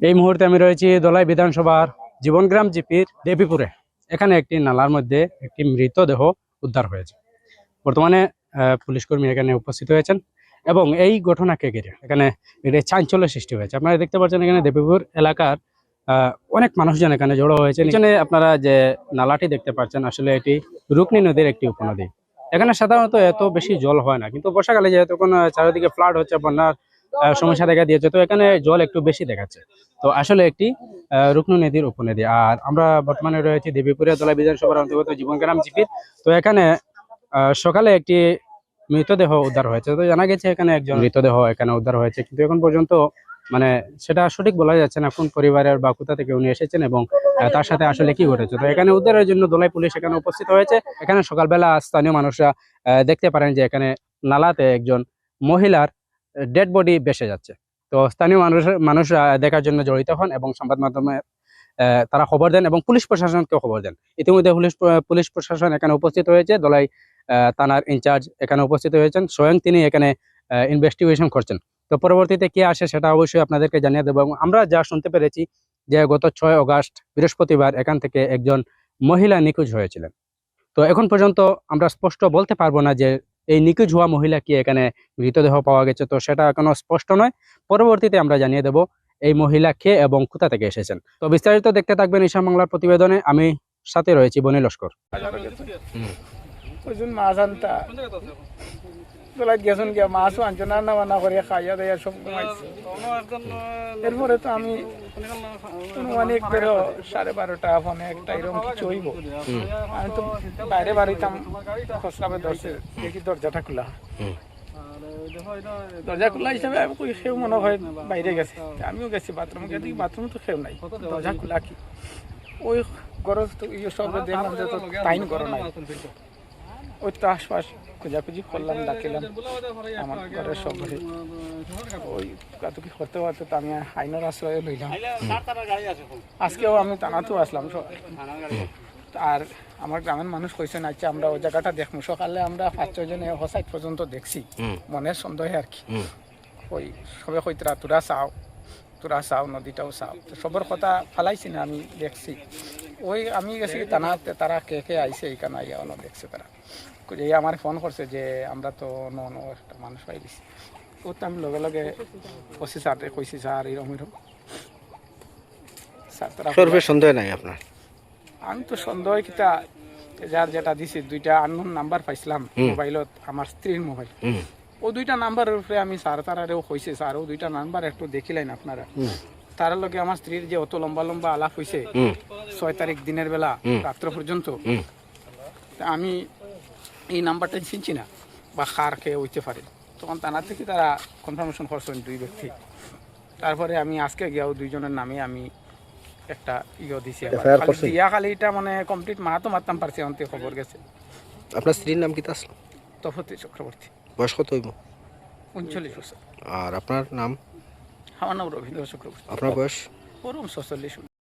এই মুহূর্তে আমি রয়েছি ধলাই বিধানসভার জীবনগ্রাম জিপির দেবীপুরে। এখানে একটি নালার মধ্যে একটি মৃতদেহ উদ্ধার হয়েছে। বর্তমানে পুলিশ কর্মী এখানে উপস্থিত হয়েছেন এবং এই ঘটনাকে ঘিরে এখানে একটি চাঞ্চল্য সৃষ্টি হয়েছে। আপনারা দেখতে পাচ্ছেন এখানে দেবীপুর এলাকার অনেক মানুষজন এখানে জড়ো হয়েছে। এখানে আপনারা যে নালাটি দেখতে পাচ্ছেন আসলে এটি রুকনি নদীর একটি উপনদী। এখানে সাধারণত এত বেশি জল হয় না, কিন্তু বর্ষাকালে যেহেতু কোনো চারিদিকে ফ্লাড হচ্ছে, বন্যার সমস্যা দেখা দিয়েছে, তো এখানে জল একটু বেশি দেখাচ্ছে। তো আসলে একটি রুকনি নদীর উপনদী। আর আমরা বর্তমানে রয়েছি দেবীপুরে ধলাই বিধানসভার অন্তর্গত জীবনগ্রাম জিপির। তো এখানে সকালে একটি মৃতদেহ উদ্ধার হয়েছে। তো জানা গেছে এখানে একজন মৃতদেহ এখানে উদ্ধার হয়েছে, কিন্তু এখন পর্যন্ত মানে সেটা সঠিক বলা যাচ্ছে না কোন পরিবারের বা কোথা থেকে উনি এসেছেন এবং তার সাথে আসলে কি ঘটেছে। তো এখানে উদ্ধারের জন্য ধলাই পুলিশ এখানে উপস্থিত হয়েছে। এখানে সকালবেলা স্থানীয় মানুষরা দেখতে পারেন যে এখানে নালাতে একজন মহিলার ডেড বডি ভেসে যাচ্ছে। তো স্থানীয় মানুষরা দেখার জন্য জড়িত হন এবং সংবাদ মাধ্যমে তারা খবর দেন এবং পুলিশ প্রশাসনকে খবর দেন। ইতিমধ্যে পুলিশ প্রশাসন এখানে উপস্থিত হয়েছে। ধলাই থানার ইনচার্জ এখানে উপস্থিত হয়েছেন, স্বয়ং তিনি এখানে ইনভেস্টিগেশন করছেন। তো পরবর্তীতে কি আসে সেটা অবশ্যই আপনাদেরকে জানিয়ে দেবো। এবং আমরা যা শুনতে পেরেছি যে গত 6 আগস্ট বৃহস্পতিবার এখান থেকে একজন মহিলা নিখোঁজ হয়েছিলেন। তো এখন পর্যন্ত আমরা স্পষ্ট বলতে পারবো না যে এই নিখোঁজ হওয়া মহিলা কি এখানে মৃতদেহ পাওয়া গেছে, তো সেটা এখনো স্পষ্ট নয়। পরবর্তীতে আমরা জানিয়ে দেব এই মহিলা কে এবং কোথা থেকে এসেছেন। তো বিস্তারিত দেখতে থাকবেন ঈশান বাংলার প্রতিবেদনে। আমি সাথে রয়েছি বনি লস্কর। মাছও আনছো না বানা করে খাইয়া দেয়া সব ঘুমাইছে। এরপরে তো আমি অনেক বেরো 12:30 ফোনে একটা এরকম কিছু হইব। আমি তো বাইরে বাড়িতাম, খসলামে ধরছে, দেখি দরজাটা খোলা। দরজা খোলা হিসাবে আমি সেও মনে হয় বাইরে গেছে। আমিও গেছি বাথরুমে, গেছি বাথরুম তো সেও নাই, দরজা খোলা কি ওই গরজ তো ইয়ে সব দেখলাম যে তো টাইম করো নাই। ওই তো আশপাশ খোঁজাখুঁজি করলাম, ডাকিলাম আমার ঘরের সবাই। ওই কাতুকি করতে পারতে তো আমি আইনের আশ্রয়ে লইলাম। আজকেও আমি টানাতেও আসলাম। আর আমার গ্রামের মানুষ কইছেন আচ্ছা আমরা ওই জায়গাটা দেখবো। সকালে আমরা 5-6 জনে হোসাইট পর্যন্ত দেখছি, মনের সন্দেহে আর কি। ওই সবে কইতরা তোরা চাও নদীটাও চাও, তো সবার কথা ফালাইছি না, আমি দেখছি। ওই আমি গেছি টানাতে, তারা কে কে আইসে এইখানে আইয়া অন্য দেখছে। তারা এই আমার ফোন করছে যে আমরা তো একটা মানুষ পাই দিছি। ও তো আমি লগে লগে কষি স্যারকে কইছি স্যার এরকম সন্দেহ নাই আপনার? আমি তো সন্দেহ কিতা যার যেটা দিছি 2টা আননোন নাম্বার পাইছিলাম মোবাইলত, আমার স্ত্রীর মোবাইল। ও 2টা নাম্বারের উপরে আমি স্যার তারারেও কইছে স্যার ও 2টা নাম্বার একটু দেখিলেন আপনারা। তার লগে আমার স্ত্রীর যে অত লম্বা লম্বা আলাপ হয়েছে 6 তারিখ দিনের বেলা রাত্র পর্যন্ত, আমি এই নাম্বারটা চিনছি না বা কার কে হইতে পারে। তখন থানা থেকে তারা কনফার্মেশন করছেন 2 ব্যক্তি। তারপরে আমি আজকে গিয়াও 2 জনের নামে আমি একটা দিছি। খালি এটা মানে কমপ্লিট মাহাতো মারতাম পারছি, অন্তে খবর গেছে। আপনার স্ত্রীর নাম কি আসলো? তফতি চক্রবর্তী। বয়স কত হইব? 39 বছর। আর আপনার নাম? আমার নাম রবীন্দ্র চক্রবর্তী। আপনার বয়স? ওরম 46।